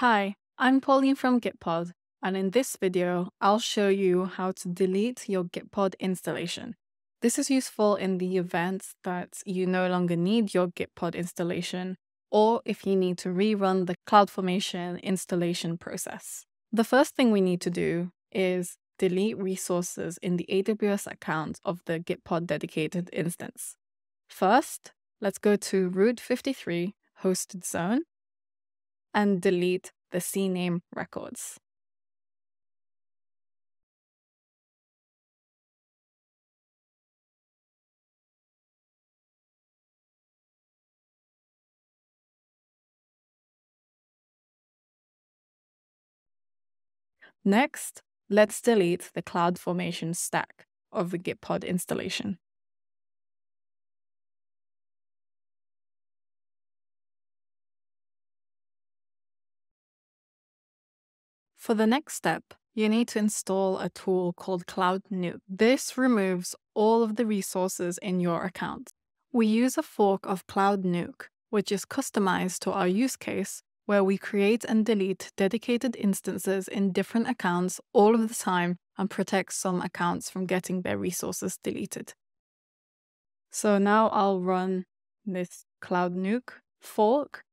Hi, I'm Pauline from Gitpod, and in this video, I'll show you how to delete your Gitpod installation. This is useful in the event that you no longer need your Gitpod installation, or if you need to rerun the CloudFormation installation process. The first thing we need to do is delete resources in the AWS account of the Gitpod dedicated instance. First, let's go to root 53 hosted zone and delete the CNAME records. Next, let's delete the CloudFormation stack of the Gitpod installation. For the next step, you need to install a tool called cloud-nuke. This removes all of the resources in your account. We use a fork of cloud-nuke, which is customized to our use case, where we create and delete dedicated instances in different accounts all of the time and protect some accounts from getting their resources deleted. So now I'll run this cloud-nuke fork,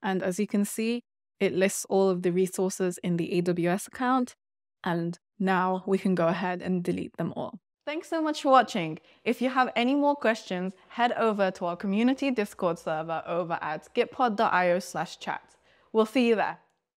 and as you can see, it lists all of the resources in the AWS account, and now we can go ahead and delete them all. Thanks so much for watching. If you have any more questions, head over to our community Discord server over at gitpod.io/chat. We'll see you there.